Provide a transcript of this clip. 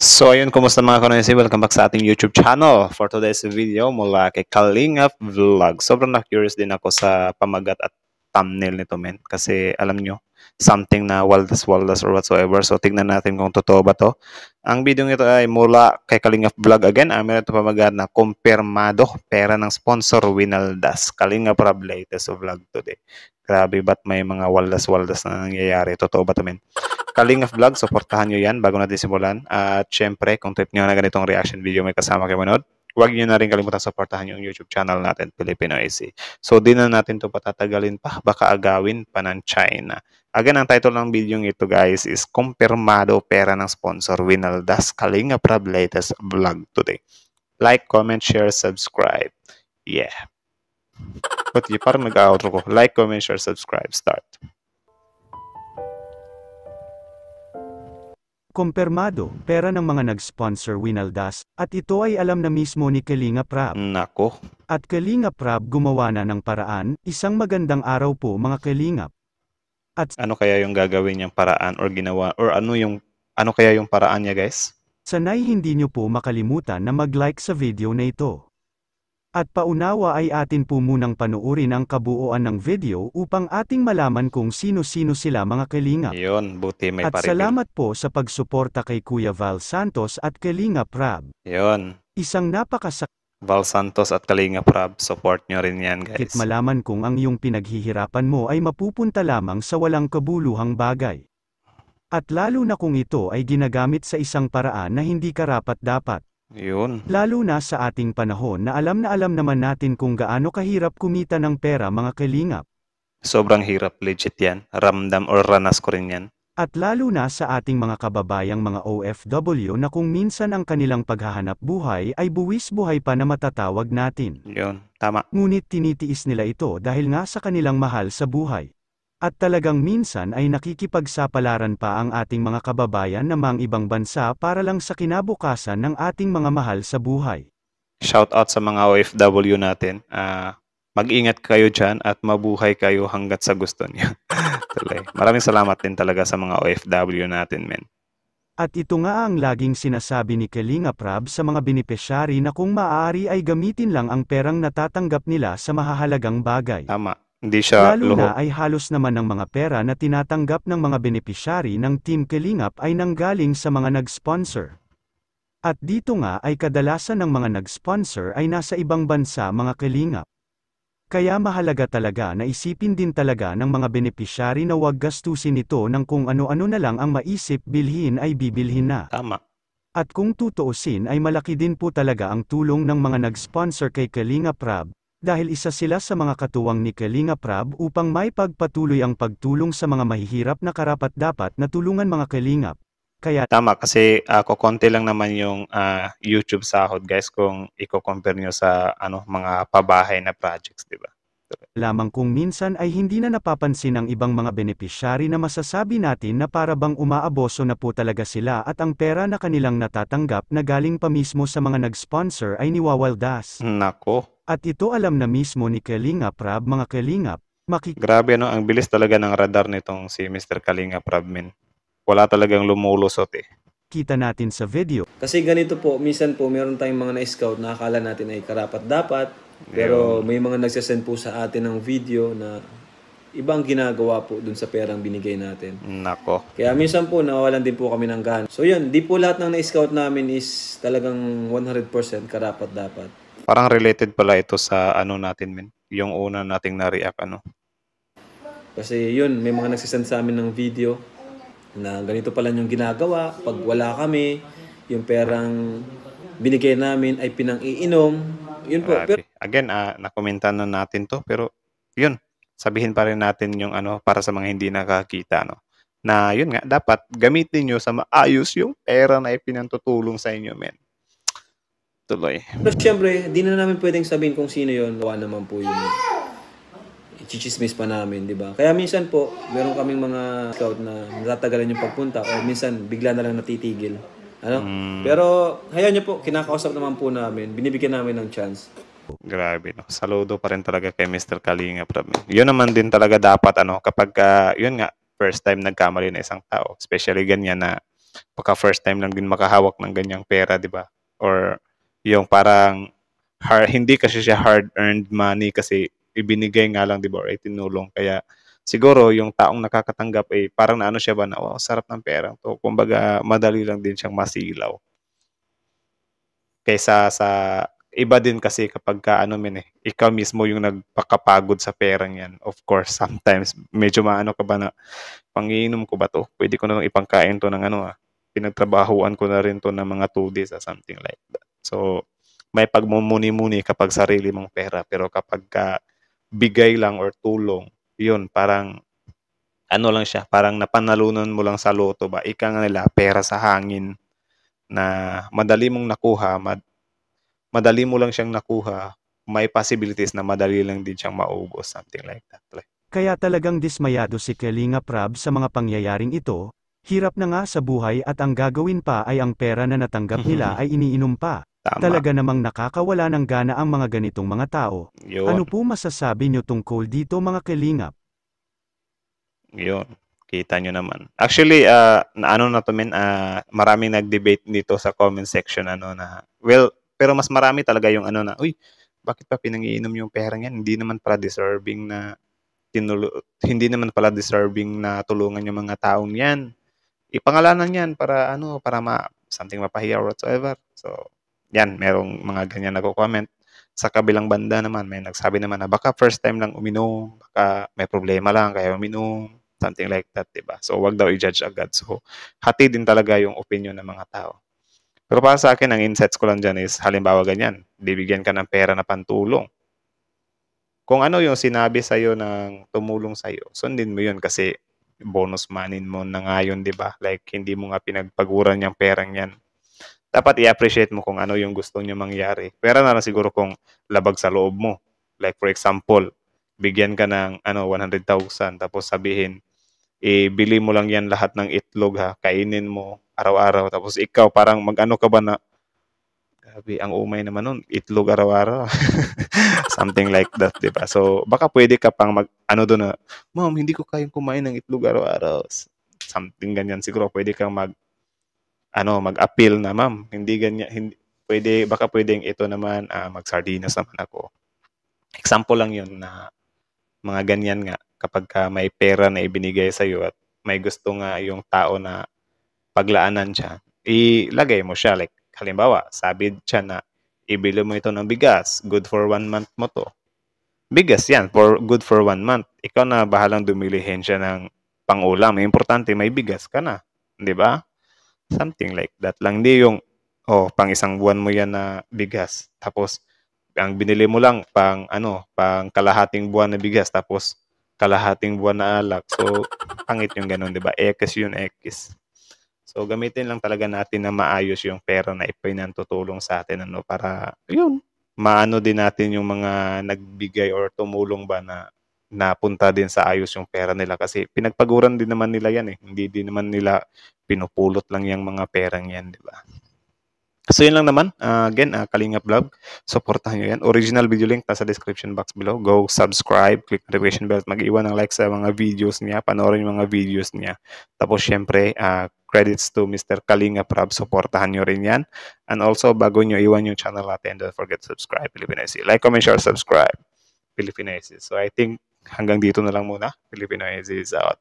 So ayun, kumusta mga kanonesi? Welcome back sa ating YouTube channel. For today's video mula kay Kalingap Vlog. Sobrang na-curious din ako sa pamagat at thumbnail nito, men. Kasi alam nyo, something na waldas-waldas or whatsoever. So tignan natin kung totoo ba to. Ang video nito ay mula kay Kalingap Vlog again. Meron ito pamagat na kumpirmado pera ng sponsor Winaldas. Kalingap Rab latest vlog today. Grabe, ba't may mga waldas-waldas na nangyayari? Totoo ba to, men? Kalingap Vlog, supportahan nyo yan bago natin simulan. At syempre, kung trip nyo na ganitong reaction video may kasama kayo manood, huwag nyo na rin kalimutan supportahan yung YouTube channel natin, Filipino AC. So, di na natin to patatagalin pa, baka agawin pa ng China. Again, ang title ng video ito guys is Kumpirmado Pera ng Sponsor Winaldas Kalingap Rab latest vlog today. Like, comment, share, subscribe. Yeah. But parang nag-outro ko. Like, comment, share, subscribe. Start. Kumpirmado, pera ng mga nag-sponsor Winaldas, at ito ay alam na mismo ni Kalingap Rab. Nako. At Kalingap Rab gumawa na ng paraan. Isang magandang araw po mga Kalingap. At Ano kaya yung gagawin niyang paraan or ginawa or ano kaya yung paraan niya, guys? sanay hindi nyo po makalimutan na mag-like sa video na ito. At paunawa ay atin po munang panuorin ang kabuuan ng video upang ating malaman kung sino-sino sila mga Kalingap. Yun, buti may At pa-reveal. salamat po sa pagsuporta kay Kuya Val Santos at Kalingap Rab. Yun. Isang napakasakit Val Santos at Kalingap Rab, support nyo rin yan, guys. malaman kung ang iyong pinaghihirapan mo ay mapupunta lamang sa walang kabuluhang bagay. At lalo na kung ito ay ginagamit sa isang paraan na hindi karapat-dapat. Yun. Lalo na sa ating panahon na alam naman natin kung gaano kahirap kumita ng pera mga Kalingap. Sobrang hirap, legit yan. Ramdam or ranas ko rin yan. At lalo na sa ating mga kababayang mga OFW na kung minsan ang kanilang paghahanap buhay ay buwis buhay pa na matatawag natin. Yun, tama. Ngunit tinitiis nila ito dahil nga sa kanilang mahal sa buhay. At talagang minsan ay nakikipagsapalaran pa ang ating mga kababayan na mga ibang bansa para lang sa kinabukasan ng ating mga mahal sa buhay. Shout out sa mga OFW natin. Mag-ingat kayo dyan at mabuhay kayo hanggat sa gusto niyo. Tuloy. Maraming salamat din talaga sa mga OFW natin, men. At ito nga ang laging sinasabi ni Kalingap Rab sa mga benepisyari na kung maaari ay gamitin lang ang perang natatanggap nila sa mahahalagang bagay. Tama. Hindi siya Lalo luho. na ay halos naman ng mga pera na tinatanggap ng mga benepisyari ng Team Kalingap ay nanggaling sa mga nag-sponsor. At dito nga ay kadalasan ng mga nag-sponsor ay nasa ibang bansa mga Kalingap. Kaya mahalaga talaga na isipin din talaga ng mga benepisyari na huwag gastusin ito ng kung ano-ano na lang ang maisip bilhin ay bibilhin na. Tama. At kung tutuusin ay malaki din po talaga ang tulong ng mga nag-sponsor kay Kalingap Rab, dahil isa sila sa mga katuwang ni Kalingap Rab upang may pagpatuloy ang pagtulong sa mga mahihirap na karapat-dapat na tulungan mga Kalingap. Kaya Tama, kasi konti lang naman yung YouTube sahod, guys, kung i-compare nyo sa mga pabahay na projects, di ba? lamang kung minsan ay hindi na napapansin ng ibang mga benepisyari na masasabi natin na para bang umaaboso na po talaga sila at ang pera na kanilang natatanggap na galing pa mismo sa mga nag-sponsor ay niwawaldas. Nako, At ito alam na mismo ni Kalingap Rab mga Kalingap, grabe ang bilis talaga ng radar nitong si Mr. Kalingap Rab, men. Wala talagang lumulusot eh. makikita natin sa video. Kasi ganito po, minsan po meron tayong mga na-scout na akala natin ay karapat-dapat. Pero may mga nagsasend po sa atin ng video na ibang ginagawa po dun sa perang binigay natin. Nako. Kaya minsan po nawawalan din po kami ng gana. So yun, di po lahat ng na-scout namin is talagang 100% karapat-dapat. Parang related pala ito sa natin, men. Yung una nating na-react, Kasi yun, may mga nagsasend sa amin ng video na ganito pala yung ginagawa. Pag wala kami, yung perang binigay namin ay pinang-iinom. Yun po. Pero Grabe. Again, nakomentan na natin to, pero yun, sabihin pa rin natin yung para sa mga hindi nakakita, na yun nga, dapat gamitin nyo sa maayos yung pera na ipinantutulong sa inyo, men. Tuloy. syempre, di na namin pwedeng sabihin kung sino yun. Gawa naman po yun. Chichismis pa namin, di ba? Kaya minsan po, meron kaming mga scout na natatagalan yung pagpunta o minsan bigla na lang natitigil. Pero hayaan niyo po, kinakausap naman po namin, binibigyan namin ng chance. Grabe, no? Saludo pa rin talaga kay Mr. Kalingap Rab. Yun naman din talaga dapat, kapag, yun nga, first time nagkamali na isang tao, especially ganyan na baka first time lang din makahawak ng ganyang pera, di ba? Or yung parang hindi kasi siya hard-earned money kasi ibinigay nga lang, di ba? Or itinulong. Kaya siguro yung taong nakakatanggap parang naano siya ba na, oh, sarap ng pera to. Kumbaga, madali lang din siyang masilaw. Kaysa sa iba din kasi kapag ikaw mismo yung nagpakapagod sa perang yan. Of course, sometimes medyo maano ka ba na, pangiinom ko ba to? Pwede ko na lang ipangkain to ng pinagtrabahuan ko na rin to ng mga 2 days or something like that. So, may pagmumuni-muni kapag sarili mong pera. Pero kapag bigay lang or tulong, yun, parang lang siya, parang napanalunan mo lang sa loto ba? Ika nga nila, pera sa hangin na madali mong nakuha, madali mo lang siyang nakuha, may possibilities na madali lang din siyang maubos, something like that. Kaya talagang dismayado si Kalinga Prab sa mga pangyayaring ito, hirap na nga sa buhay at ang gagawin pa ay ang pera na natanggap nila ay iniinom pa. Tama. Talaga namang nakakawala ng gana ang mga ganitong mga tao. Yun. Ano po masasabi nyo tungkol dito mga Kalingap? Yun. Kita nyo naman. Actually, maraming nag-debate dito sa comment section, pero mas marami talaga yung uy, bakit pa pinangiinom yung pera niyan? Hindi naman pala deserving na tulungan yung mga taong yan. Ipangalanan yan para something mapahiya or whatsoever. So, yan, merong mga ganyan nagko-comment. Sa kabilang banda naman, may nagsabi naman na baka first time lang uminom, baka may problema lang kaya uminom, something like that, diba? So, wag daw i-judge agad. So, hati din talaga yung opinion ng mga tao. Pero para sa akin, ang insights ko lang dyan is, halimbawa ganyan, bibigyan ka ng pera na pantulong. Kung ano yung sinabi sa'yo ng tumulong sa'yo, sundin mo yun kasi bonus money mo na nga yun, di ba? Like, hindi mo nga pinagpaguran yung perang yan. Dapat i-appreciate mo kung ano yung gusto niyo mangyari. Pera na lang siguro kung labag sa loob mo. Like, for example, bigyan ka ng 100,000 tapos sabihin, bili mo lang yan lahat ng itlog kainin mo araw-araw. Tapos ikaw parang mag-ano ka ba na, grabe, ang umay naman nun, itlog araw-araw. Something like that, di ba? So, baka pwede ka pang doon na, ma'am, hindi ko kayang kumain ng itlog araw-araw. Something ganyan. Siguro pwede kang mag-appeal na, ma'am, hindi ganyan, baka pwedeng ito naman, mag-sardinas naman ako. Example lang yun na mga ganyan nga, kapag may pera na ibinigay sa'yo at may gusto nga yung tao na paglaanan siya, ilagay mo siya. Like, halimbawa, sabi siya na, ibili mo ito ng bigas, good for 1 month mo to. Bigas yan, good for 1 month. Ikaw na bahalang dumilihin siya ng pang-ulam. Importante, may bigas ka na. Di ba? Something like that lang. Hindi yung, pang isang buwan mo yan na bigas. Tapos, ang binili mo lang pang kalahating buwan na bigas. Tapos, kalahating buwan na alak. So, pangit yung ganun, di ba? X yun, X. So, gamitin lang talaga natin na maayos yung pera na ipinantutulong sa atin, para, yun, maano din natin yung mga nagbigay or tumulong ba na napunta din sa ayos yung pera nila kasi pinagpaguran din naman nila yan Hindi din naman nila pinupulot lang yung mga perang yan, di ba? So, yun lang naman. Again, Kalinga Vlog. Supportahan nyo yan. Original video link nasa description box below. Go subscribe, click notification bell, mag-iwan ng like sa mga videos niya, panoorin yung mga videos niya. Tapos, syempre, credits to Mr. Kalinga Prab. Supportahan nyo rin yan. And also, bago nyo iwan yung channel natin, don't forget to subscribe, Filipinoise. Like, comment, share, subscribe, Filipinoise. So, I think hanggang dito na lang muna. Filipinoise is out.